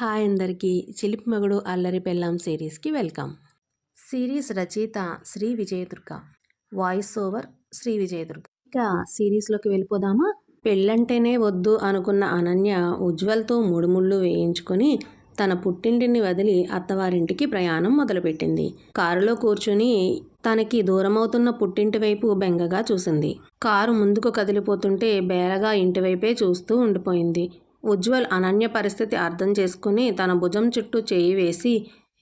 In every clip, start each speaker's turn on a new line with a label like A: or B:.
A: Hi అందరికీ. చిలిపి మగుడు అల్లరి పెళ్ళాం సిరీస్కి వెల్కమ్. సిరీస్ రచయిత శ్రీ విజయదుర్గ, వాయిస్ ఓవర్ శ్రీ విజయదుర్గ. ఇక సిరీస్లోకి వెళ్ళిపోదామా? పెళ్ళంటేనే వద్దు అనుకున్న అనన్య ఉజ్వల్తో ముడుముళ్ళు వేయించుకొని తన పుట్టింటిని వదిలి అత్తవారింటికి ప్రయాణం మొదలుపెట్టింది. కారులో కూర్చుని తనకి దూరమవుతున్న పుట్టింటి వైపు బెంగగా చూసింది. కారు ముందుకు కదిలిపోతుంటే బేలగా ఇంటివైపే చూస్తూ ఉండిపోయింది. ఉజ్వల్ అనన్య పరిస్థితి అర్థం చేసుకుని తన భుజం చుట్టూ చేయి వేసి,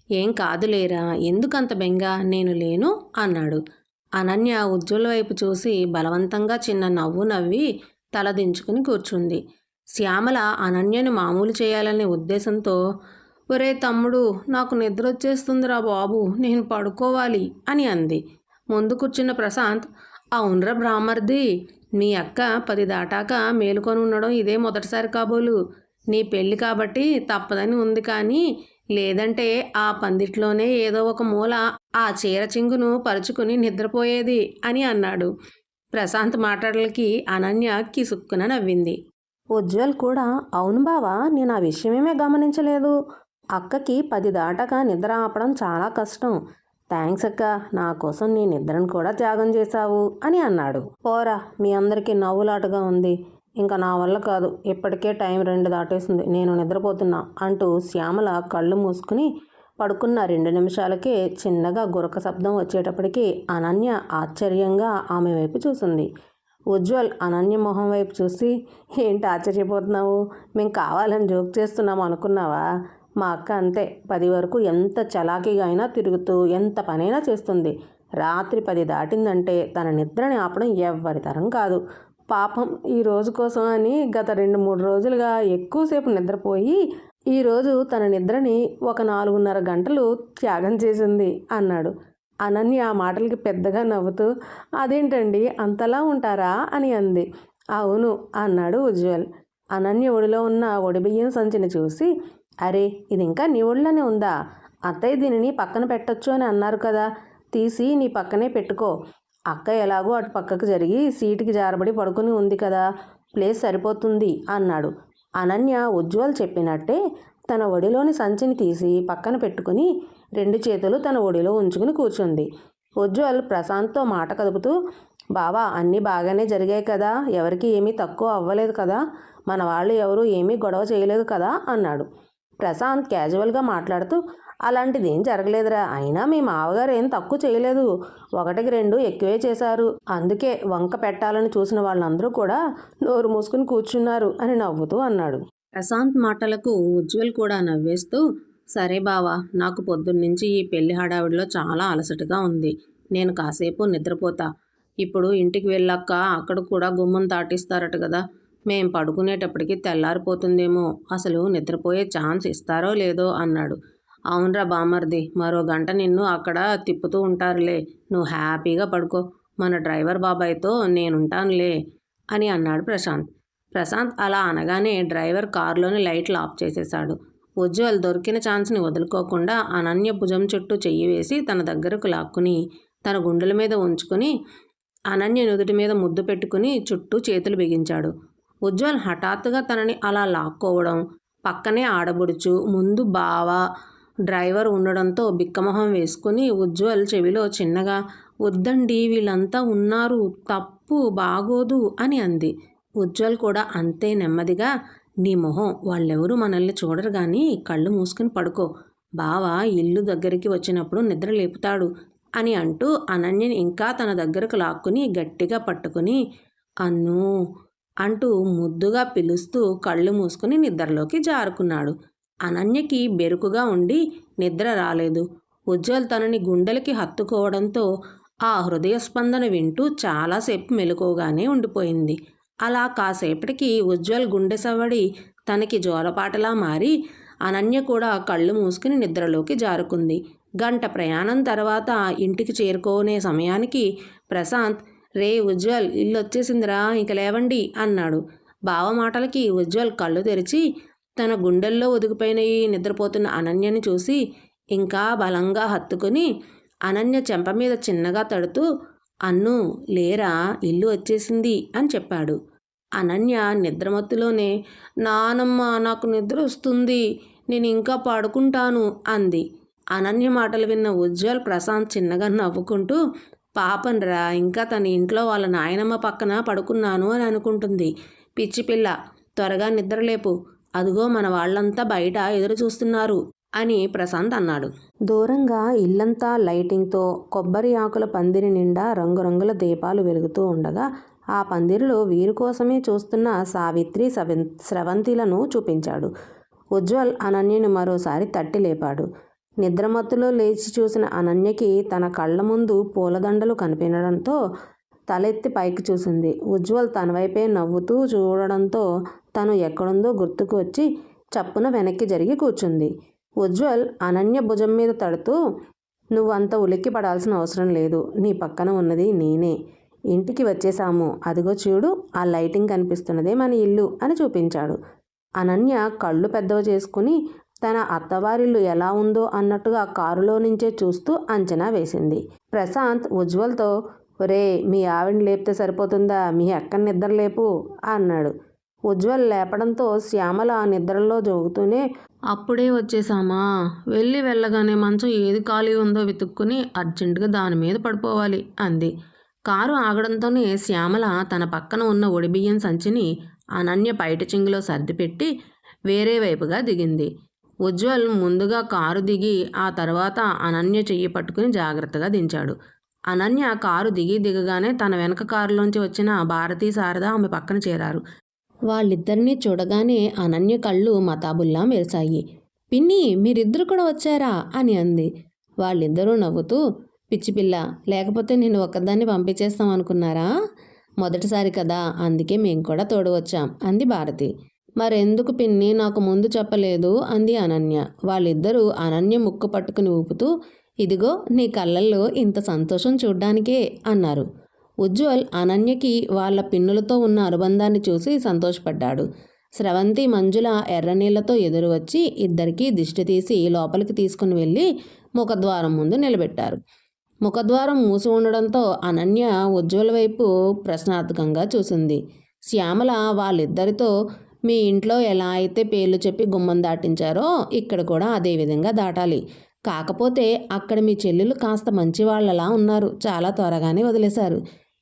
A: ఏం కాదులేరా, ఎందుకంత బెంగ, నేను లేను అన్నాడు. అనన్య ఉజ్వల్ వైపు చూసి బలవంతంగా చిన్న నవ్వు నవ్వి తలదించుకుని కూర్చుంది. శ్యామల అనన్యను మామూలు చేయాలనే ఉద్దేశంతో, ఒరే తమ్ముడు, నాకు నిద్ర వచ్చేస్తుందిరా బాబు, నేను పడుకోవాలి అని అంది. ముందు కూర్చున్న ప్రశాంత్, అవునరా బ్రాహ్మర్ది, మీ అక్క 10 దాటాక మేలుకొని ఉండడం ఇదే మొదటిసారి కాబోలు. నీ పెళ్ళి కాబట్టి తప్పదని ఉంది, కానీ లేదంటే ఆ పందిట్లోనే ఏదో ఒక మూల ఆ చీర చింగును పరుచుకుని నిద్రపోయేది అని అన్నాడు. ప్రశాంత్ మాటలకి అనన్య కిసుక్కున నవ్వింది. ఉజ్వల్ కూడా, అవును బావా, నేను ఆ విషయమేమే గమనించలేదు. అక్కకి 10 దాటాక నిద్ర ఆపడం చాలా కష్టం. థ్యాంక్స్ అక్క, నా కోసం నీ నిద్రను కూడా త్యాగం చేశావు అని అన్నాడు. పోరా, మీ అందరికీ నవ్వులాటగా ఉంది, ఇంకా నా వల్ల కాదు, ఇప్పటికే టైం 2 దాటేసింది, నేను నిద్రపోతున్నా అంటూ శ్యామల కళ్ళు మూసుకుని పడుకున్న 2 నిమిషాలకే చిన్నగా గురక శబ్దం వచ్చేటప్పటికి అనన్య ఆశ్చర్యంగా ఆమె వైపు చూసింది. ఉజ్వల్ అనన్య మొహం వైపు చూసి, ఏంటి ఆశ్చర్యపోతున్నావు, మేము కావాలని జోక్ చేస్తున్నాము అనుకున్నావా? మా అక్క అంతే, 10 వరకు ఎంత చలాకీగా అయినా తిరుగుతూ ఎంత పనైనా చేస్తుంది. రాత్రి 10 దాటిందంటే తన నిద్రని ఆపడం ఎవ్వరి తరం కాదు. పాపం ఈ రోజు కోసం అని గత 2-3 రోజులుగా ఎక్కువసేపు నిద్రపోయి ఈరోజు తన నిద్రని ఒక 4:30 గంటలు త్యాగం చేసింది అన్నాడు. అనన్య ఆ మాటలకి పెద్దగా నవ్వుతూ, అదేంటండి అంతలా ఉంటారా అని అంది. అవును అన్నాడు ఉజ్వల్. అనన్య ఒడిలో ఉన్న ఒడిబియ్యం సంచిని చూసి, అరే, ఇది ఇంకా నీ ఒడిలోనే ఉందా? అత్తయ్య దీనిని పక్కన పెట్టొచ్చు అని అన్నారు కదా, తీసి నీ పక్కనే పెట్టుకో. అక్క ఎలాగో అటు పక్కకు జరిగి సీటుకి జారబడి పడుకుని ఉంది కదా, ప్లేస్ సరిపోతుంది అన్నాడు. అనన్య ఉజ్వల్ చెప్పినట్టే తన ఒడిలోని సంచిని తీసి పక్కన పెట్టుకుని 2 చేతులు తన ఒడిలో ఉంచుకుని కూర్చుంది. ఉజ్వల్ ప్రశాంత్తో మాట కదుపుతూ, బావా, అన్నీ బాగానే జరిగాయి కదా, ఎవరికి ఏమీ తక్కువ అవ్వలేదు కదా, మన వాళ్ళు ఎవరు ఏమీ గొడవ చేయలేదు కదా అన్నాడు. ప్రశాంత్ క్యాజువల్గా మాట్లాడుతూ, అలాంటిదేం జరగలేదురా, అయినా మీ మావగారు ఏం తక్కువ చేయలేదు, 1కి 2 ఎక్కువే చేశారు, అందుకే వంక పెట్టాలని చూసిన వాళ్ళందరూ కూడా నోరు మూసుకుని కూర్చున్నారు అని నవ్వుతూ అన్నాడు. ప్రశాంత్ మాటలకు ఉజ్వల్ కూడా నవ్వేస్తూ, సరే బావా, నాకు పొద్దున్నుంచి ఈ పెళ్లి హడావిడిలో చాలా అలసటగా ఉంది, నేను కాసేపు నిద్రపోతా. ఇప్పుడు ఇంటికి వెళ్ళాక అక్కడ కూడా గుమ్మం దాటిస్తారట కదా, మేం పడుకునేటప్పటికి తెల్లారిపోతుందేమో, అసలు నిద్రపోయే ఛాన్స్ ఇస్తారో లేదో అన్నాడు. అవునరా బామర్ది, మరో గంట నిన్ను అక్కడ తిప్పుతూ ఉంటారులే, నువ్వు హ్యాపీగా పడుకో, మన డ్రైవర్ బాబాయ్తో నేనుంటానులే అని అన్నాడు ప్రశాంత్. ప్రశాంత్ అలా అనగానే డ్రైవర్ కారులోని లైట్లు ఆఫ్ చేసేశాడు. ఉజ్వల్ దొరికిన ఛాన్స్ని వదులుకోకుండా అనన్య భుజం చుట్టూ చెయ్యి వేసి తన దగ్గరకు లాక్కుని తన గుండెల మీద ఉంచుకుని అనన్య నుదుటి మీద ముద్దు పెట్టుకుని చుట్టూ చేతులు బిగించాడు. ఉజ్వల్ హఠాత్తుగా తనని అలా లాక్కోవడం, పక్కనే ఆడబుడుచు, ముందు బావ డ్రైవర్ ఉండడంతో బిక్కమొహం వేసుకుని ఉజ్వల్ చెవిలో చిన్నగా, వద్దండి, వీళ్ళంతా ఉన్నారు, తప్పు, బాగోదు అని అంది. ఉజ్వల్ కూడా అంతే నెమ్మదిగా, నీ మొహం, వాళ్ళెవరూ మనల్ని చూడరు కానీ కళ్ళు మూసుకుని పడుకో, బావ ఇల్లు దగ్గరికి వచ్చినప్పుడు నిద్ర లేపుతాడు అని అంటూ అనన్యని ఇంకా తన దగ్గరకు లాక్కుని గట్టిగా పట్టుకుని, అన్నూ అంటూ ముద్దుగా పిలుస్తూ కళ్ళు మూసుకుని నిద్రలోకి జారుకున్నాడు. అనన్యకి బెరుకుగా ఉండి నిద్ర రాలేదు. ఉజ్వల్ తనని గుండెలకి హత్తుకోవడంతో ఆ హృదయ స్పందన వింటూ చాలాసేపు మెలకువగానే ఉండిపోయింది. అలా కాసేపటికి ఉజ్వల్ గుండె సవ్వడి తనకి జోలపాటలా మారి అనన్య కూడా కళ్ళు మూసుకుని నిద్రలోకి జారుకుంది. గంట ప్రయాణం తర్వాత ఇంటికి చేరుకోనే సమయానికి ప్రశాంత్, రే ఉజ్వల్, ఇల్లు వచ్చేసిందిరా, ఇంక లేవండి అన్నాడు. బావ మాటలకి ఉజ్వల్ కళ్ళు తెరిచి తన గుండెల్లో ఒదిగిపోయిన నిద్రపోతున్న అనన్యని చూసి ఇంకా బలంగా హత్తుకుని అనన్య చెంప మీద చిన్నగా తడుతూ, అన్ను లేరా, ఇల్లు వచ్చేసింది అని చెప్పాడు. అనన్య నిద్రమత్తులోనే, నానమ్మ, నాకు నిద్ర వస్తుంది, నేను ఇంకా పడుకుంటాను అంది. అనన్య మాటలు విన్న ఉజ్వల్, ప్రశాంత్ చిన్నగా నవ్వుకుంటూ, పాపంరా, ఇంకా తన ఇంట్లో వాళ్ళ నాయనమ్మ పక్కన పడుకున్నాను అని అనుకుంటుంది. పిచ్చి పిల్ల, త్వరగా నిద్రలేపు, అదిగో మన వాళ్ళంతా బయట ఎదురు చూస్తున్నారు అని ప్రశాంత్ అన్నాడు. దూరంగా ఇల్లంతా లైటింగ్తో, కొబ్బరి ఆకుల పందిరి నిండా రంగురంగుల దీపాలు వెలుగుతూ ఉండగా ఆ పందిరిలో వీరి కోసమే చూస్తున్న సావిత్రి, స్రవంతిలను చూపించాడు. ఉజ్వల్ అనన్యను మరోసారి తట్టి లేపాడు. నిద్రమత్తులో లేచి చూసిన అనన్యకి తన కళ్ళ ముందు పూలదండలు కనిపించడంతో తలెత్తి పైకి చూసింది. ఉజ్వల్ తన వైపే నవ్వుతూ చూడడంతో తను ఎక్కడుందో గుర్తుకు వచ్చి చప్పున వెనక్కి జరిగి కూర్చుంది. ఉజ్వల్ అనన్య భుజం మీద తడుతూ, నువ్వు అంత ఉలిక్కి పడాల్సిన అవసరం లేదు, నీ పక్కన ఉన్నది నేనే. ఇంటికి వచ్చేసాము, అదిగో చూడు, ఆ లైటింగ్ కనిపిస్తున్నదే మన ఇల్లు అని చూపించాడు. అనన్య కళ్ళు పెద్దవి చేసుకుని తన అత్తవారిల్లు ఎలా ఉందో అన్నట్టుగా కారులో నుంచే చూస్తూ అంచనా వేసింది. ప్రశాంత్ ఉజ్వల్తో, ఒరే, మీ ఆవిడని లేపితే సరిపోతుందా, మీ అక్కని నిద్రలేపు అన్నాడు. ఉజ్వల్ లేపడంతో శ్యామల నిద్రలో జోగుతూనే, అప్పుడే వచ్చేసామా, వెళ్ళగానే మంచం ఏది ఖాళీ ఉందో వెతుక్కుని అర్జెంటుగా దాని మీద పడిపోవాలి అంది. కారు ఆగడంతోనే శ్యామల తన పక్కన ఉన్న ఒడిబియ్యం సంచిని అనన్య బయట చెంగులో సర్దిపెట్టి వేరే వైపుగా దిగింది. ఉజ్వల్ ముందుగా కారు దిగి ఆ తర్వాత అనన్య చెయ్యి పట్టుకుని జాగ్రత్తగా దించాడు. అనన్య కారు దిగగానే తన వెనక కారులోంచి వచ్చిన భారతీ, శారద ఆమె పక్కన చేరారు. వాళ్ళిద్దరినీ చూడగానే అనన్య కళ్ళు మతాబుల్లా మెరిశాయి. పిన్ని, మీరిద్దరు కూడా వచ్చారా అని అంది. వాళ్ళిద్దరూ నవ్వుతూ, పిచ్చిపిల్ల, లేకపోతే నేను ఒక్కదాన్ని పంపించేస్తాం అనుకున్నారా? మొదటిసారి కదా, అందుకే మేము కూడా తోడు వచ్చాం అంది భారతి. మరెందుకు పిన్ని నాకు ముందు చెప్పలేదు అంది అనన్య. వాళ్ళిద్దరూ అనన్య ముక్కు పట్టుకుని ఊపుతూ, ఇదిగో నీ కళ్ళల్లో ఇంత సంతోషం చూడ్డానికే అన్నారు. ఉజ్వల్ అనన్యకి వాళ్ళ పిన్నులతో ఉన్న అనుబంధాన్ని చూసి సంతోషపడ్డాడు. స్రవంతి, మంజుల ఎర్రనీళ్లతో ఎదురు వచ్చి ఇద్దరికీ దిష్టి తీసి లోపలికి తీసుకుని వెళ్ళి ముఖద్వారం ముందు నిలబెట్టారు. ముఖద్వారం మూసి ఉండడంతో అనన్య ఉజ్వల్ వైపు ప్రశ్నార్థకంగా చూసింది. శ్యామల వాళ్ళిద్దరితో, మీ ఇంట్లో ఎలా అయితే పేర్లు చెప్పి గుమ్మం దాటించారో ఇక్కడ కూడా అదే విధంగా దాటాలి. కాకపోతే అక్కడ మీ చెల్లెలు కాస్త మంచివాళ్లలా ఉన్నారు, చాలా త్వరగానే వదిలేశారు.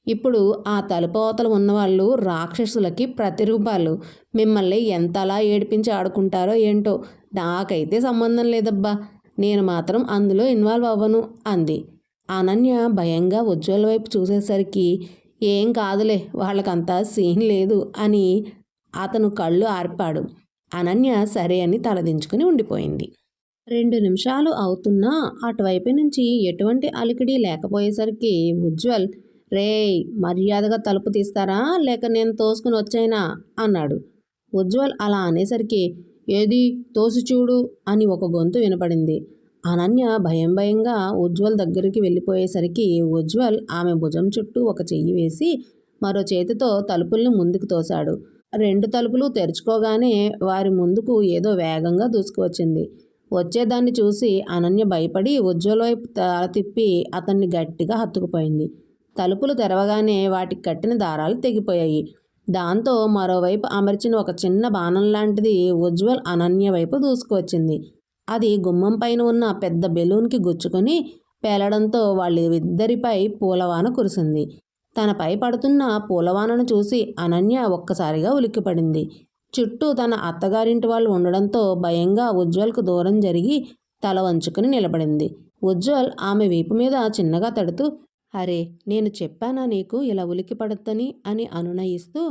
A: ఇప్పుడు ఆ తలుపోతలు ఉన్నవాళ్ళు రాక్షసులకి ప్రతిరూపాలు. మిమ్మల్ని ఎంతలా ఏడిపించి ఆడుకుంటారో ఏంటో, నాకైతే సంబంధం లేదబ్బా, నేను మాత్రం అందులో ఇన్వాల్వ్ అవ్వను అంది. అనన్య భయంగా ఉజ్వల్ వైపు చూసేసరికి, ఏం కాదులే, వాళ్ళకంతా సీన్ లేదు అని అతను కళ్ళు ఆర్పాడు. అనన్య సరే అని తలదించుకుని ఉండిపోయింది. 2 నిమిషాలు అవుతున్నా అటువైపు నుంచి ఎటువంటి అలికిడి లేకపోయేసరికి ఉజ్వల్, రేయ్, మర్యాదగా తలుపు తీస్తారా లేక నేను తోసుకుని వచ్చైనా అన్నాడు. ఉజ్వల్ అలా అనేసరికి, ఏది తోసి చూడు అని ఒక గొంతు వినపడింది. అనన్య భయంగా ఉజ్వల్ దగ్గరికి వెళ్ళిపోయేసరికి ఉజ్వల్ ఆమె భుజం చుట్టూ ఒక చెయ్యి వేసి మరో చేతితో తలుపుల్ని ముందుకు తోశాడు. 2 తలుపులు తెరుచుకోగానే వారి ముందుకు ఏదో వేగంగా దూసుకువచ్చింది. వచ్చేదాన్ని చూసి అనన్య భయపడి ఉజ్వల్ వైపు తల తిప్పి అతన్ని గట్టిగా హత్తుకుపోయింది. తలుపులు తెరవగానే వాటికి కట్టిన దారాలు తెగిపోయాయి. దాంతో మరోవైపు అమర్చిన ఒక చిన్న బాణం లాంటిది ఉజ్వల్ అనన్య వైపు దూసుకువచ్చింది. అది గుమ్మం పైన ఉన్న పెద్ద బెలూన్కి గుచ్చుకొని పేలడంతో వాళ్ళిద్దరిపై పూలవాన కురిసింది. తనపై పడుతున్న పూలవానను చూసి అనన్య ఒక్కసారిగా ఉలిక్కిపడింది. చుట్టూ తన అత్తగారింటి వాళ్ళు ఉండడంతో భయంగా ఉజ్వల్కు దూరం జరిగి తల వంచుకుని నిలబడింది. ఉజ్వల్ ఆమె వీపు మీద చిన్నగా తడుతూ, అరే, నేను చెప్పానా నీకు ఇలా ఉలిక్కిపడొద్దని అని అనునయిస్తూ,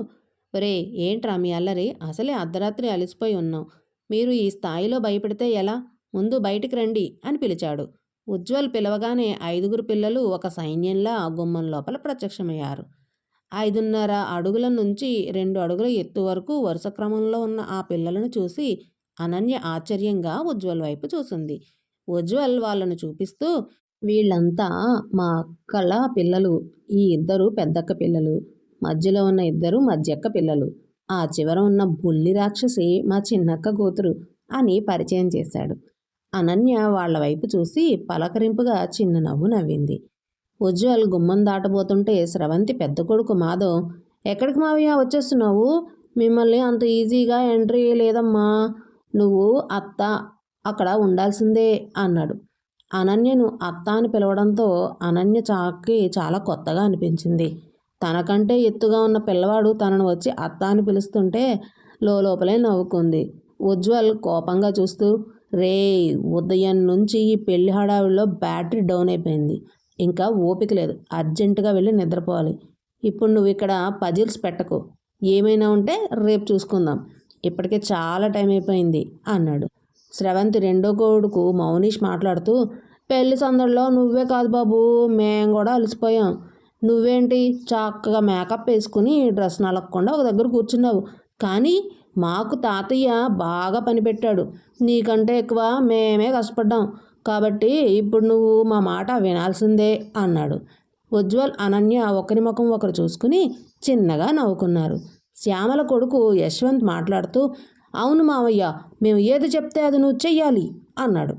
A: ఒరే, ఏంట్రా మీ అల్లరి, అసలే అర్ధరాత్రి అలిసిపోయి ఉన్నాం, మీరు ఈ స్థాయిలో భయపెడితే ఎలా, ముందు బయటికి రండి అని పిలిచాడు. ఉజ్వల్ పిలవగానే 5 పిల్లలు ఒక సైన్యంలా గుమ్మం లోపల ప్రత్యక్షమయ్యారు. 5.5 అడుగుల నుంచి 2 అడుగుల ఎత్తు వరకు వరుస క్రమంలో ఉన్న ఆ పిల్లలను చూసి అనన్య ఆశ్చర్యంగా ఉజ్వల్ వైపు చూసింది. ఉజ్వల్ వాళ్ళను చూపిస్తూ, వీళ్ళంతా మా అక్కల పిల్లలు, ఈ 2 పెద్దక్క పిల్లలు, మధ్యలో ఉన్న 2 మధ్యక్క పిల్లలు, ఆ చివర ఉన్న బుల్లి రాక్షసి మా చిన్నక్క కూతురు అని పరిచయం చేశాడు. అనన్య వాళ్ళ వైపు చూసి పలకరింపుగా చిన్న నవ్వు నవ్వింది. ఉజ్వల్ గుమ్మం దాటబోతుంటే స్రవంతి పెద్ద కొడుకు మాధవ్, ఎక్కడికి మావయ్య వచ్చేస్తున్నావు, మిమ్మల్ని అంత ఈజీగా ఎంట్రీ లేదమ్మా, నువ్వు అత్త అక్కడ ఉండాల్సిందే అన్నాడు. అనన్యను అత్త అని పిలవడంతో అనన్య చాకి చాలా కొత్తగా అనిపించింది. తనకంటే ఎత్తుగా ఉన్న పిల్లవాడు తనను వచ్చి అత్త అని పిలుస్తుంటే లోపలే నవ్వుకుంది. ఉజ్వల్ కోపంగా చూస్తూ, రేయ్, ఉదయం నుంచి ఈ పెళ్లి హడావిడిలో బ్యాటరీ డౌన్ అయిపోయింది. ఇంకా ఓపిక లేదు. అర్జెంటుగా వెళ్ళి నిద్రపోవాలి. ఇప్పుడు నువ్వు ఇక్కడ పజిల్స్ పెట్టకు. ఏమైనా ఉంటే రేపు చూసుకుందాం. ఇప్పటికే చాలా టైం అయిపోయింది అన్నాడు. స్రవంతి రెండో కొడుకు మౌనీష్ మాట్లాడుతూ, పెళ్లి సందడిలో నువ్వే కాదు బాబు, మేము కూడా అలసిపోయాం. నువ్వేంటి చక్కగా మేకప్ వేసుకుని డ్రెస్ నలగకుండా ఒక దగ్గర కూర్చున్నావు. కానీ మాకు తాతయ్య బాగా పని పెట్టాడు. నీకంటే ఎక్కువ మేమే కష్టపడ్డాం. కాబట్టి ఇప్పుడు నువ్వు మా మాట వినాల్సిందే అన్నాడు. ఉజ్వల్, అనన్య ఒకరి ముఖం ఒకరు చూసుకుని చిన్నగా నవ్వుకున్నారు. శ్యామల కొడుకు యశ్వంత్ మాట్లాడుతూ, అవును మావయ్య, మేము ఏది చెప్తే అది నువ్వు చెయ్యాలి అన్నాడు.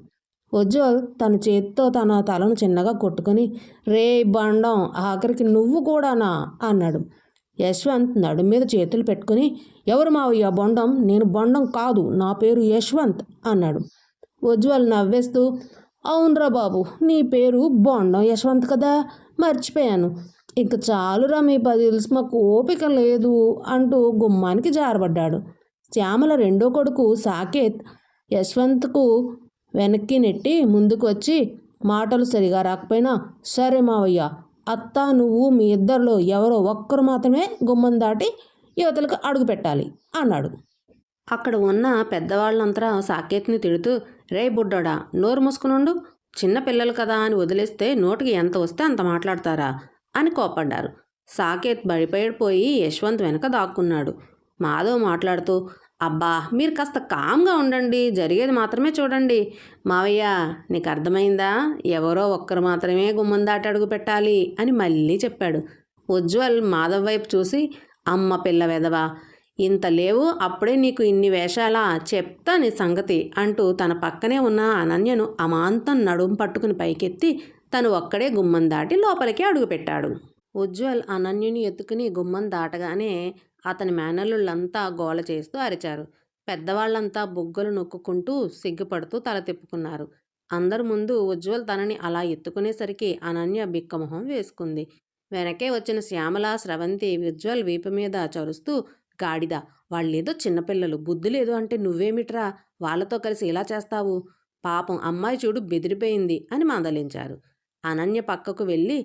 A: ఉజ్వల్ తన చేతితో తన తలను చిన్నగా కొట్టుకుని, రే బండం, ఆఖరికి నువ్వు కూడానా అన్నాడు. యశ్వంత్ నడుం మీద చేతులు పెట్టుకుని, ఎవరు మావయ్య బొండం? నేను బొండం కాదు, నా పేరు యశ్వంత్ అన్నాడు. ఉజ్వల్ నవ్వేస్తూ, అవునరా బాబు, నీ పేరు బొండం యశ్వంత్ కదా, మర్చిపోయాను. ఇంక చాలురా మీ పజిల్స్, మాకు ఓపిక లేదు అంటూ గుమ్మానికి జారబడ్డాడు. శ్యామల రెండో కొడుకు సాకేత్ యశ్వంత్కు వెనక్కి నెట్టి ముందుకు వచ్చి, మాటలు సరిగా రాకపోయినా సరే మావయ్య, అత్త నువ్వు మీ ఇద్దరిలో ఎవరో ఒక్కరు మాత్రమే గుమ్మం దాటి యువతలకు అడుగు పెట్టాలి అన్నాడు. అక్కడ ఉన్న పెద్దవాళ్ళంతా సాకేత్ని తిడుతూ, రే బుడ్డోడా, నోరు మూసుకునుండు, చిన్న పిల్లలు కదా అని వదిలేస్తే నోటికి ఎంత వస్తే అంత మాట్లాడతారా అని కోపడ్డారు. సాకేత్ భయపడిపోయి యశ్వంత్ వెనక దాక్కున్నాడు. మాధవ్ మాట్లాడుతూ, అబ్బా మీరు కాస్త కామ్గా ఉండండి, జరిగేది మాత్రమే చూడండి. మావయ్య, నీకు అర్థమైందా? ఎవరో ఒక్కరు మాత్రమే గుమ్మం దాటి అడుగు పెట్టాలి అని మళ్ళీ చెప్పాడు. ఉజ్వల్ మాధవ్ వైపు చూసి, అమ్మ పిల్ల వెదవా, ఇంత లేవు, అప్పుడే నీకు ఇన్ని వేషాలా, చెప్తా నీ సంగతి అంటూ తన పక్కనే ఉన్న అనన్యను అమాంతం నడుం పట్టుకుని పైకెత్తి తను ఒక్కడే గుమ్మం దాటి లోపలికి అడుగుపెట్టాడు. ఉజ్వల్ అనన్యుని ఎత్తుకుని గుమ్మం దాటగానే అతని మేనల్లుళ్ళంతా గోల చేస్తూ అరిచారు. పెద్దవాళ్లంతా బుగ్గలు నొక్కుకుంటూ సిగ్గుపడుతూ తల తిప్పుకున్నారు. అందరి ముందు ఉజ్వల్ తనని అలా ఎత్తుకునేసరికి అనన్య బిక్కమొహం వేసుకుంది. వెనకే వచ్చిన శ్యామల, స్రవంతి ఉజ్వల్ వీపు మీద చరుస్తూ, గాడిద, వాళ్ళేదో చిన్నపిల్లలు, బుద్ధి లేదు అంటే నువ్వేమిట్రా వాళ్ళతో కలిసి ఇలా చేస్తావు, పాపం అమ్మాయి చూడు బెదిరిపోయింది అని మందలించారు. అనన్య పక్కకు వెళ్ళి,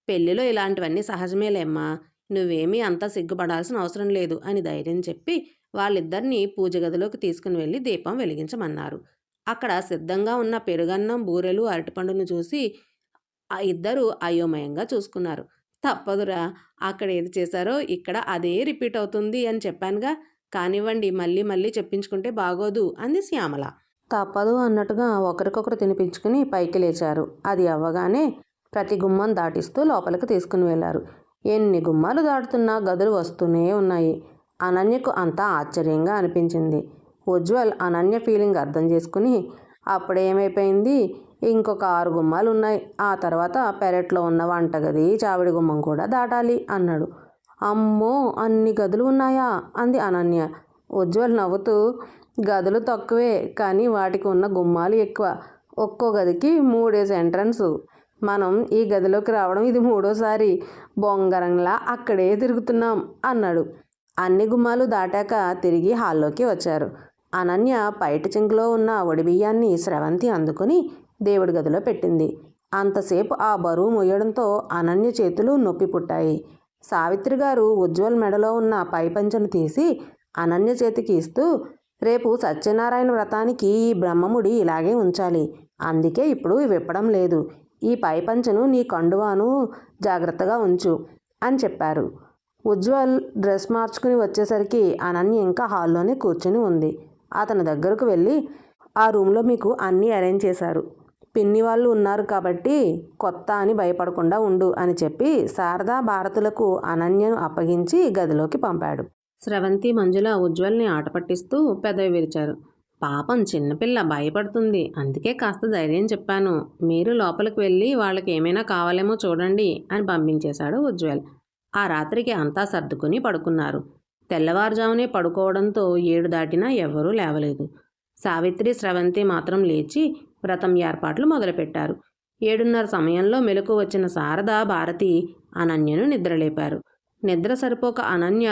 A: పెళ్లిలో ఇలాంటివన్నీ సహజమేలేమ్మా, నువ్వేమీ అంతా సిగ్గుపడాల్సిన అవసరం లేదు అని ధైర్యం చెప్పి వాళ్ళిద్దరినీ పూజ గదిలోకి తీసుకుని వెళ్ళి దీపం వెలిగించమన్నారు. అక్కడ సిద్ధంగా ఉన్న పెరుగన్నం, బూరెలు, అరటిపండును చూసి ఆ ఇద్దరు అయోమయంగా చూసుకున్నారు. తప్పదురా, అక్కడ ఏది చేశారో ఇక్కడ అదే రిపీట్ అవుతుంది అని చెప్పానుగా, కానివ్వండి, మళ్ళీ మళ్ళీ చెప్పించుకుంటే బాగోదు అంది శ్యామల. తప్పదు అన్నట్టుగా ఒకరికొకరు తినిపించుకుని పైకి లేచారు. అది అవ్వగానే ప్రతి గుమ్మం దాటిస్తూ లోపలికి తీసుకుని వెళ్ళారు. ఎన్ని గుమ్మాలు దాటుతున్నా గదులు వస్తూనే ఉన్నాయి. అనన్యకు అంతా ఆశ్చర్యంగా అనిపించింది. ఉజ్వల్ అనన్య ఫీలింగ్ అర్థం చేసుకుని, అప్పుడేమైపోయింది, ఇంకొక 6 గుమ్మాలు ఉన్నాయి, ఆ తర్వాత పెరట్లో ఉన్న వంటగది, చావిడి గుమ్మం కూడా దాటాలి అన్నాడు. అమ్మో, అన్ని గదులు ఉన్నాయా అంది అనన్య. ఉజ్వల్ నవ్వుతూ, గదులు తక్కువే కానీ వాటికి ఉన్న గుమ్మాలు ఎక్కువ. ఒక్కో గదికి 3 ఎంట్రన్స్. మనం ఈ గదిలోకి రావడం ఇది 3వసారి. బొంగరంలా అక్కడే తిరుగుతున్నాం అన్నాడు. అన్ని గుమ్మాలు దాటాక తిరిగి హాల్లోకి వచ్చారు. అనన్య పైట చింకులో ఉన్న ఒడిబియ్యాన్ని స్రవంతి అందుకుని దేవుడి గదిలో పెట్టింది. అంతసేపు ఆ బరువు మోయడంతో అనన్య చేతులు నొప్పి పుట్టాయి. సావిత్రి గారు ఉజ్వల్ మెడలో ఉన్న పైపంచను తీసి అనన్య చేతికి ఇస్తూ, రేపు సత్యనారాయణ వ్రతానికి ఈ బ్రహ్మముడి ఇలాగే ఉంచాలి, అందుకే ఇప్పుడు విప్పడం లేదు. ఈ పైపంచను నీ కండువాను జాగ్రత్తగా ఉంచు అని చెప్పారు. ఉజ్వల్ డ్రెస్ మార్చుకుని వచ్చేసరికి అనన్య ఇంకా హాల్లోనే కూర్చుని ఉంది. అతని దగ్గరకు వెళ్ళి, ఆ రూమ్లో మీకు అన్నీ అరేంజ్ చేశారు, పిన్ని వాళ్ళు ఉన్నారు కాబట్టి కొత్త అని భయపడకుండా ఉండు అని చెప్పి శారదా, భారతులకు అనన్యను అప్పగించి గదిలోకి పంపాడు. స్రవంతి, మంజుల ఉజ్వల్ని ఆట పట్టిస్తూ పెదవి విరిచారు. పాపం చిన్నపిల్ల భయపడుతుంది, అందుకే కాస్త ధైర్యం చెప్పాను. మీరు లోపలికి వెళ్ళి వాళ్ళకి ఏమైనా కావాలేమో చూడండి అని పంపించేశాడు ఉజ్వల్. ఆ రాత్రికి అంతా సర్దుకుని పడుకున్నారు. తెల్లవారుజామునే పడుకోవడంతో 7 దాటినా ఎవ్వరూ లేవలేదు. సావిత్రి, స్రవంతి మాత్రం లేచి వ్రతం ఏర్పాట్లు మొదలుపెట్టారు. 7:30 సమయంలో మెలకు వచ్చిన శారద, భారతి అనన్యను నిద్రలేపారు. నిద్ర సరిపోక అనన్య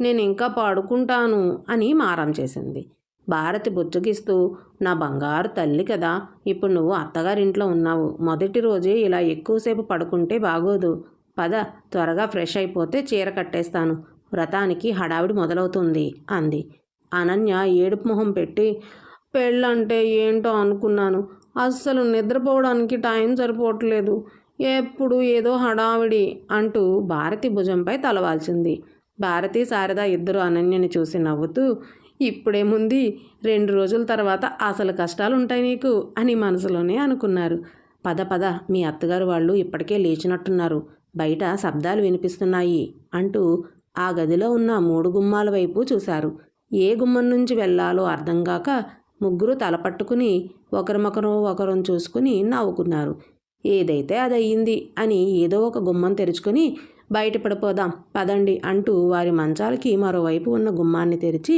A: నేనింకా పడుకుంటాను అని మారం చేసింది. భారతి బుజ్జగిస్తూ, నా బంగారు తల్లి కదా, ఇప్పుడు నువ్వు అత్తగారింట్లో ఉన్నావు. మొదటి రోజే ఇలా ఎక్కువసేపు పడుకుంటే బాగోదు. పద, త్వరగా ఫ్రెష్ అయిపోతే చీర కట్టేస్తాను. వ్రతానికి హడావిడి మొదలవుతుంది అంది. అనన్య ఏడుపు మొహం పెట్టి, పెళ్ళంటే ఏంటో అనుకున్నాను. అస్సలు నిద్రపోవడానికి టైం సరిపోవట్లేదు. ఎప్పుడు ఏదో హడావిడి అంటూ భారతి భుజంపై తలవాల్చింది. భారతి, శారద ఇద్దరు అనన్యని చూసి నవ్వుతూ, ఇప్పుడేముంది, 2 రోజుల తర్వాత అసలు కష్టాలుంటాయి నీకు అని మనసులోనే అనుకున్నారు. పద పద, మీ అత్తగారు వాళ్ళు ఇప్పటికే లేచినట్టున్నారు. బయట శబ్దాలు వినిపిస్తున్నాయి అంటూ ఆ గదిలో ఉన్న 3 గుమ్మాల వైపు చూశారు. ఏ గుమ్మం నుంచి వెళ్ళాలో అర్థం కాక ముగ్గురు తలపట్టుకుని ఒకరు చూసుకుని నవ్వుకున్నారు. ఏదైతే అదయ్యింది అని ఏదో ఒక గుమ్మం తెరుచుకొని బయట పడిపోదాం పదండి అంటూ వారి మంచాలకి మరోవైపు ఉన్న గుమ్మాన్ని తెరిచి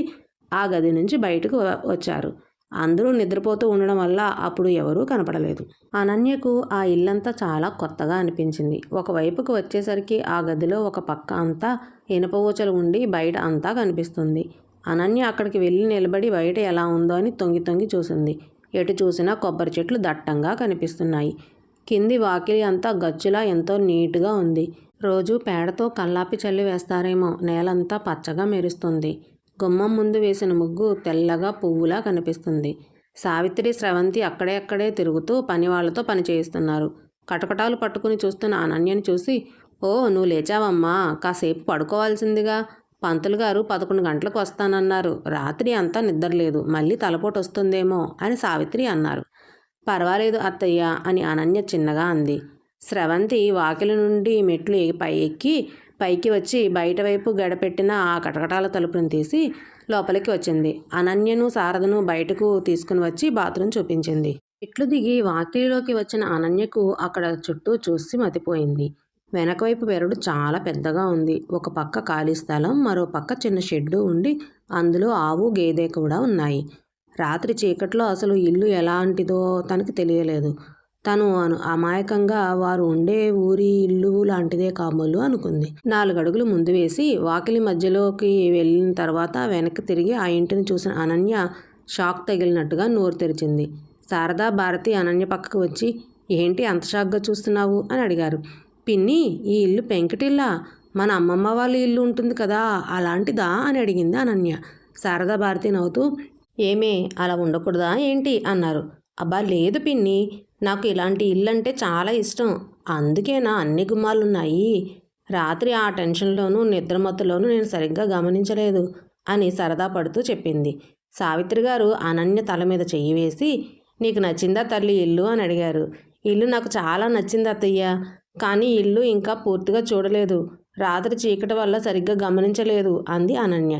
A: ఆ గది నుంచి బయటకు వచ్చారు. అందరూ నిద్రపోతూ ఉండడం వల్ల అప్పుడు ఎవరూ కనపడలేదు. అనన్యకు ఆ ఇల్లంతా చాలా కొత్తగా అనిపించింది. ఒకవైపుకు వచ్చేసరికి ఆ గదిలో ఒక పక్క అంతా ఇనుప ఊచలు ఉండి బయట అంతా కనిపిస్తుంది. అనన్య అక్కడికి వెళ్ళి నిలబడి బయట ఎలా ఉందో అని తొంగి తొంగి చూసింది. ఎటు చూసినా కొబ్బరి చెట్లు దట్టంగా కనిపిస్తున్నాయి. కింది వాకిలి అంతా గచ్చులా ఎంతో నీట్గా ఉంది. రోజు పేడతో కల్లాపి చల్లి వేస్తారేమో. నేలంతా పచ్చగా మెరుస్తుంది. గుమ్మం ముందు వేసిన ముగ్గు తెల్లగా పువ్వులా కనిపిస్తుంది. సావిత్రి, స్రవంతి అక్కడే తిరుగుతూ పనివాళ్లతో పని చేయిస్తున్నారు. కటకటాలు పట్టుకుని చూస్తున్న అనన్యని చూసి, ఓ నువ్వు లేచావమ్మా, కాసేపు పడుకోవాల్సిందిగా. పంతులు గారు 11 గంటలకు వస్తానన్నారు. రాత్రి అంతా నిద్రలేదు, మళ్ళీ తలపోటు వస్తుందేమో అని సావిత్రి అన్నారు. పర్వాలేదు అత్తయ్య అని అనన్య చిన్నగా అంది. స్రవంతి వాకిలి నుండి మెట్లు పైకి వచ్చి బయట వైపు గడపెట్టిన ఆ కటకటాల తలుపును తీసి లోపలికి వచ్చింది. అనన్యను, శారదను బయటకు తీసుకుని వచ్చి బాత్రూం చూపించింది. మెట్లు దిగి వాకిలిలోకి వచ్చిన అనన్యకు అక్కడ చుట్టూ చూసి మతిపోయింది. వెనకవైపు పెరడు చాలా పెద్దగా ఉంది. ఒక పక్క ఖాళీ స్థలం, మరో పక్క చిన్న షెడ్డు ఉండి అందులో ఆవు, గేదె కూడా ఉన్నాయి. రాత్రి చీకట్లో అసలు ఇల్లు ఎలాంటిదో తనకి తెలియలేదు. తను అమాయకంగా వారు ఉండే ఊరి ఇల్లు లాంటిదే కాబోలు అనుకుంది. 4 అడుగులు ముందు వేసి వాకిలి మధ్యలోకి వెళ్ళిన తర్వాత వెనక్కి తిరిగి ఆ ఇంటిని చూసిన అనన్య షాక్ తగిలినట్టుగా నోరు తెరిచింది. శారదా, భారతి అనన్య పక్కకు వచ్చి, ఏంటి అంత షాక్గా చూస్తున్నావు అని అడిగారు. పిన్ని, ఈ ఇల్లు పెంకుటిల్లా? మన అమ్మమ్మ వాళ్ళ ఇల్లు ఉంటుంది కదా, అలాంటిదా అని అడిగింది అనన్య. శారదా, భారతి నవ్వుతూ, ఏమే అలా ఉండకూడదా ఏంటి అన్నారు. అబ్బా లేదు పిన్ని, నాకు ఇలాంటి ఇల్లు అంటే చాలా ఇష్టం. అందుకేనా అన్ని గుమ్మాలున్నాయి. రాత్రి ఆ టెన్షన్లోనూ నిద్రమత్తులోనూ నేను సరిగ్గా గమనించలేదు అని సరదా పడుతూ చెప్పింది. సావిత్రి గారు అనన్య తల మీద చెయ్యి వేసి, నీకు నచ్చిందా తల్లి ఇల్లు అని అడిగారు. ఇల్లు నాకు చాలా నచ్చింది అత్తయ్య, కానీ ఇల్లు ఇంకా పూర్తిగా చూడలేదు. రాత్రి చీకటి వల్ల సరిగ్గా గమనించలేదు అంది అనన్య.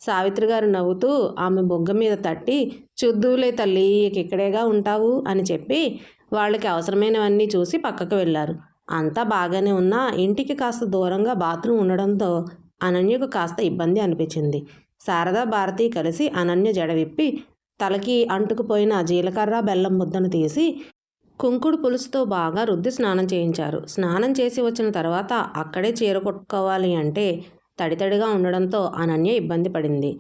A: సావిత్రి గారు నవ్వుతూ ఆమె బొగ్గ మీద తట్టి, చూద్దులే తల్లి, ఇక్కడేగా ఉంటావు అని చెప్పి వాళ్ళకి అవసరమైనవన్నీ చూసి పక్కకు వెళ్ళారు. అంతా బాగానే ఉన్నా ఇంటికి కాస్త దూరంగా బాత్రూమ్ ఉండడంతో అనన్యకు కాస్త ఇబ్బంది అనిపించింది. శారదా, భారతి కలిసి అనన్య జడ విప్పి తలకి అంటుకుపోయిన జీలకర్ర, బెల్లం ముద్దను తీసి కుంకుడు పులుసుతో బాగా రుద్ది స్నానం చేయించారు. స్నానం చేసి వచ్చిన తర్వాత అక్కడే చీర కొట్టుకోవాలి అంటే తడితడిగా ఉండడంతో అనన్య ఇబ్బంది పడింది.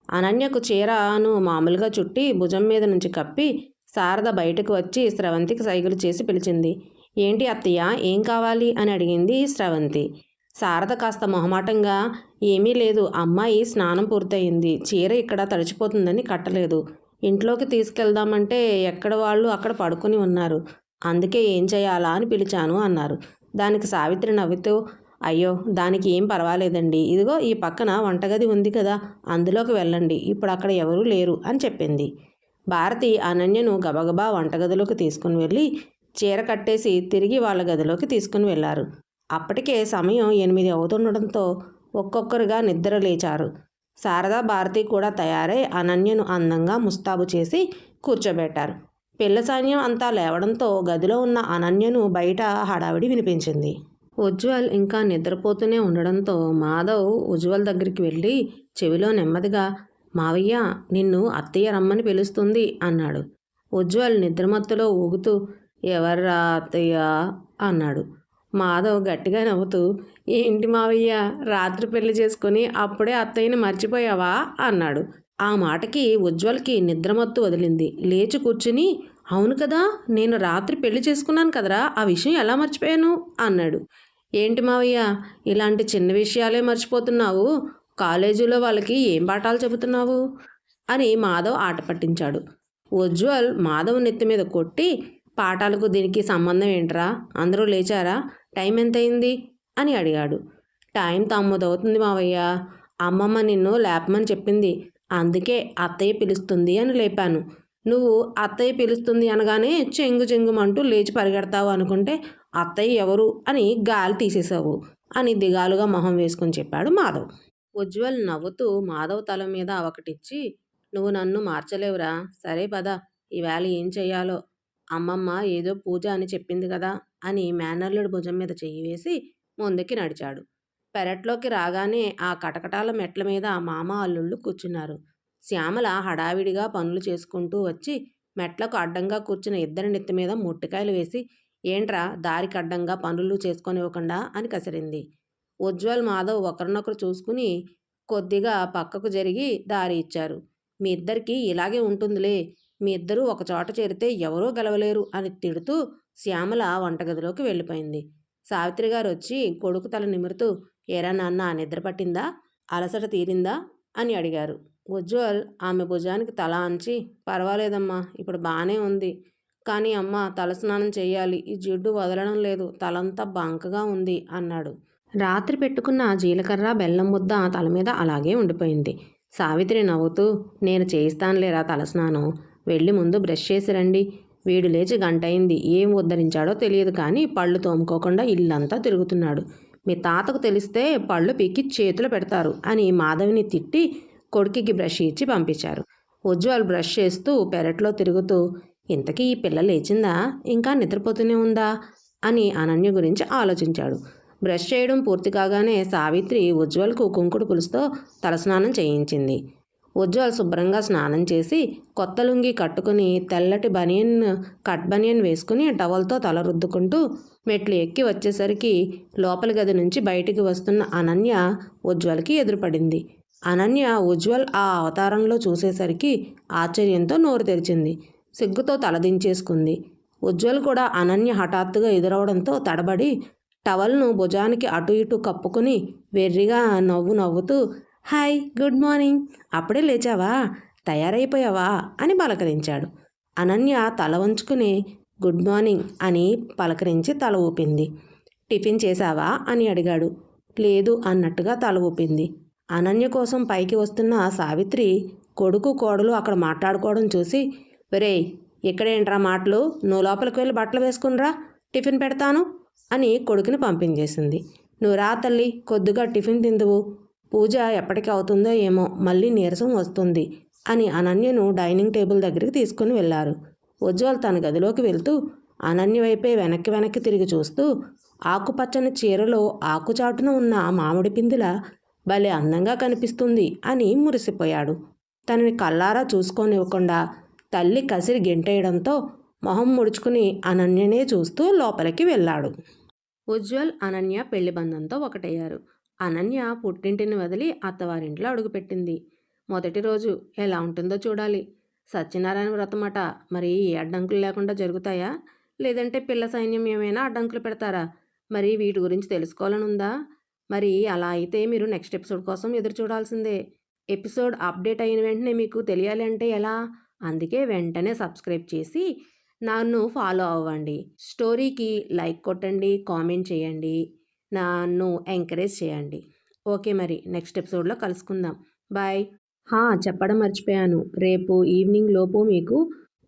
A: అనన్యకు చీరను మామూలుగా చుట్టి భుజం మీద నుంచి కప్పి శారద బయటకు వచ్చి స్రవంతికి సైగలు చేసి పిలిచింది. ఏంటి అత్తయ్య, ఏం కావాలి అని అడిగింది స్రవంతి. శారద కాస్త మొహమాటంగా, ఏమీ లేదు, అమ్మాయి స్నానం పూర్తయింది, చీర ఇక్కడ తడిచిపోతుందని కట్టలేదు. ఇంట్లోకి తీసుకెళ్దామంటే ఎక్కడ వాళ్ళు అక్కడ పడుకుని ఉన్నారు. అందుకే ఏం చేయాలా అని పిలిచాను అన్నారు. దానికి సావిత్రి నవ్వుతూ, అయ్యో దానికి ఏం పర్వాలేదండి, ఇదిగో ఈ పక్కన వంటగది ఉంది కదా, అందులోకి వెళ్ళండి, ఇప్పుడు అక్కడ ఎవరూ లేరు అని చెప్పింది. భారతి అనన్యను గబగబా వంటగదిలోకి తీసుకుని వెళ్ళి చీర కట్టేసి తిరిగి వాళ్ళ గదిలోకి తీసుకుని వెళ్ళారు. అప్పటికే సమయం 8 అవుతుండడంతో ఒక్కొక్కరుగా నిద్ర లేచారు. శారదా, భారతి కూడా తయారై అనన్యను అందంగా ముస్తాబు చేసి కూర్చోబెట్టారు. పిల్ల సైన్యం అంతా లేవడంతో గదిలో ఉన్న అనన్యను బయట హడావిడి వినిపించింది. ఉజ్వల్ ఇంకా నిద్రపోతూనే ఉండడంతో మాధవ్ ఉజ్వల్ దగ్గరికి వెళ్ళి చెవిలో నెమ్మదిగా, మావయ్య నిన్ను అత్తయ్య రమ్మని పిలుస్తుంది అన్నాడు. ఉజ్వల్ నిద్రమత్తులో ఊగుతూ ఎవర్రా అత్తయ్య అన్నాడు. మాధవ్ గట్టిగా నవ్వుతూ ఏంటి మావయ్య రాత్రి పెళ్లి చేసుకుని అప్పుడే అత్తయ్యని మర్చిపోయావా అన్నాడు. ఆ మాటకి ఉజ్వల్కి నిద్రమత్తు వదిలింది. లేచి కూర్చుని అవును కదా, నేను రాత్రి పెళ్లి చేసుకున్నాను కదరా, ఆ విషయం ఎలా మర్చిపోయాను అన్నాడు. ఏంటి మావయ్య ఇలాంటి చిన్న విషయాలే మర్చిపోతున్నావు, కాలేజీలో వాళ్ళకి ఏం పాఠాలు చెబుతున్నావు అని మాధవ్ ఆట పట్టించాడు. ఉజ్వల్ మాధవ్ నెత్తి మీద కొట్టి పాఠాలకు దీనికి సంబంధం ఏంట్రా, అందరూ లేచారా, టైం ఎంతయింది అని అడిగాడు. టైం 9 అవుతుంది మావయ్య, అమ్మమ్మ నిన్ను లేపమని చెప్పింది, అందుకే అత్తయ్య పిలుస్తుంది అని లేపాను. నువ్వు అత్తయ్య పిలుస్తుంది అనగానే చెంగు చెంగుమంటూ లేచి పరిగెడతావు అనుకుంటే అత్తయ్య ఎవరు అని గాలి తీసేశావు అని దిగాలుగా మొహం వేసుకుని చెప్పాడు మాధవ్. ఉజ్వల్ నవ్వుతూ మాధవ్ తల మీద ఒకటిచ్చి నువ్వు నన్ను మార్చలేవురా, సరే పద ఈవేళ ఏం చెయ్యాలో, అమ్మమ్మ ఏదో పూజ అని చెప్పింది కదా అని మేనల్లుడి భుజం మీద చెయ్యి వేసి ముందుకి నడిచాడు. పెరట్లోకి రాగానే ఆ కటకటాల మెట్ల మీద మామ అల్లుళ్ళు కూర్చున్నారు. శ్యామల హడావిడిగా పనులు చేసుకుంటూ వచ్చి మెట్లకు అడ్డంగా కూర్చున్న ఇద్దరి నెత్తి మీద మొట్టికాయలు వేసి ఏంట్రా దారికి అడ్డంగా పనులు చేసుకొనివ్వకుండా అని కసిరింది. ఉజ్వల్ మాధవ్ ఒకరినొకరు చూసుకుని కొద్దిగా పక్కకు జరిగి దారి ఇచ్చారు. మీ ఇద్దరికీ ఇలాగే ఉంటుందిలే, మీ ఇద్దరూ ఒకచోట చేరితే ఎవరూ గెలవలేరు అని తిడుతూ శ్యామల వంటగదిలోకి వెళ్ళిపోయింది. సావిత్రి గారు వచ్చి కొడుకు తల నిమురుతూ ఏరా నాన్న నిద్ర పట్టిందా, అలసట తీరిందా అని అడిగారు. ఉజ్వల్ ఆమె భుజానికి తల అంచి పర్వాలేదమ్మా ఇప్పుడు బాగానే ఉంది, కానీ అమ్మ తలస్నానం చేయాలి, ఈ జిడ్డు వదలడం లేదు, తలంతా బంకగా ఉంది అన్నాడు. రాత్రి పెట్టుకున్న జీలకర్ర బెల్లం ముద్ద తల మీద అలాగే ఉండిపోయింది. సావిత్రి నవ్వుతూ నేను చేయిస్తానులేరా తలస్నానం, వెళ్ళి ముందు బ్రష్ చేసి రండి. వీడు లేచి గంటయింది, ఏం ఉద్ధరించాడో తెలియదు కానీ పళ్ళు తోముకోకుండా ఇల్లంతా తిరుగుతున్నాడు, మీ తాతకు తెలిస్తే పళ్ళు పీకి చేతులు పెడతారు అని మాధవిని తిట్టి కొడుకుకి బ్రష్ ఇచ్చి పంపించారు. ఉజ్వల్ బ్రష్ చేస్తూ పెరట్లో తిరుగుతూ ఇంతకీ ఈ పిల్ల లేచిందా, ఇంకా నిద్రపోతూనే ఉందా అని అనన్య గురించి ఆలోచించాడు. బ్రష్ చేయడం పూర్తి కాగానే సావిత్రి ఉజ్వల్కు కుంకుడు పులుసుతో తలస్నానం చేయించింది. ఉజ్వల్ శుభ్రంగా స్నానం చేసి కొత్త లుంగి కట్టుకుని తెల్లటి కట్ బనియన్ వేసుకుని టవల్తో తల రుద్దుకుంటూ మెట్లు ఎక్కి వచ్చేసరికి లోపలి గది నుంచి బయటికి వస్తున్న అనన్య ఉజ్వల్కి ఎదురుపడింది. అనన్య ఉజ్వల్ ఆ అవతారంలో చూసేసరికి ఆశ్చర్యంతో నోరు తెరిచింది. సిగ్గుతో తలదించేసుకుంది. ఉజ్వల్ కూడా అనన్య హఠాత్తుగా ఎదురవడంతో తడబడి టవల్ను భుజానికి అటు ఇటు కప్పుకుని వెర్రిగా నవ్వుతూ హాయ్ గుడ్ మార్నింగ్, అప్పుడే లేచావా, తయారైపోయావా అని పలకరించాడు. అనన్య తల వంచుకుని గుడ్ మార్నింగ్ అని పలకరించి తల ఊపింది. టిఫిన్ చేశావా అని అడిగాడు. లేదు అన్నట్టుగా తల ఊపింది. అనన్య కోసం పైకి వస్తున్న సావిత్రి కొడుకు కోడలు అక్కడ మాట్లాడుకోవడం చూసి ఒరేయ్ ఇక్కడేంట్రా మాటలు, నువ్వు లోపలికి వెళ్ళి బట్టలు వేసుకునిరా, టిఫిన్ పెడతాను అని కొడుకుని పంపించేసింది. నువ్వు రా తల్లి, కొద్దిగా టిఫిన్ తిందువు, పూజ ఎప్పటికి అవుతుందో ఏమో, మళ్ళీ నీరసం వస్తుంది అని అనన్యను డైనింగ్ టేబుల్ దగ్గరికి తీసుకుని వెళ్ళారు. ఉజ్వల్ తన గదిలోకి వెళ్తూ అనన్య వైపే వెనక్కి తిరిగి చూస్తూ ఆకుపచ్చని చీరలో ఆకుచాటున ఉన్న మామిడి పిందుల భలే అందంగా కనిపిస్తుంది అని మురిసిపోయాడు. తనని కల్లారా చూసుకోనివ్వకుండా తల్లి కసిరి గెంటేయడంతో మొహం ముడుచుకుని అనన్యనే చూస్తూ లోపలికి వెళ్ళాడు. ఉజ్వల్ అనన్య పెళ్లి బంధంతో ఒకటయ్యారు. అనన్య పుట్టింటిని వదిలి అత్తవారింట్లో అడుగుపెట్టింది. మొదటి రోజు ఎలా ఉంటుందో చూడాలి. సత్యనారాయణ వ్రతమట, మరి ఏ అడ్డంకులు లేకుండా జరుగుతాయా, లేదంటే పిల్ల సైన్యం ఏమైనా అడ్డంకులు పెడతారా, మరి వీటి గురించి తెలుసుకోవాలనుందా? మరి అలా అయితే మీరు నెక్స్ట్ ఎపిసోడ్ కోసం ఎదురు చూడాల్సిందే. ఎపిసోడ్ అప్డేట్ అయిన వెంటనే మీకు తెలియాలి అంటే ఎలా? అందుకే వెంటనే సబ్స్క్రైబ్ చేసి నన్ను ఫాలో అవ్వండి. స్టోరీకి లైక్ కొట్టండి, కామెంట్ చేయండి, నన్ను ఎంకరేజ్ చేయండి. ఓకే, మరి నెక్స్ట్ ఎపిసోడ్లో కలుసుకుందాం. బాయ్. చెప్పడం మర్చిపోయాను, రేపు ఈవినింగ్ లోపు మీకు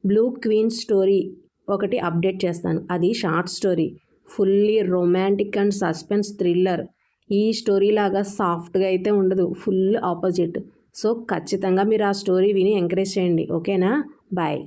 A: బ్లూ క్వీన్ స్టోరీ ఒకటి అప్డేట్ చేస్తాను. అది short story, fully romantic and suspense thriller. ఈ స్టోరీ లాగా సాఫ్ట్గా అయితే ఉండదు, ఫుల్ ఆపోజిట్. సో ఖచ్చితంగా మీరు ఆ స్టోరీ విని ఎంకరేజ్ చేయండి. ఓకేనా? బాయ్.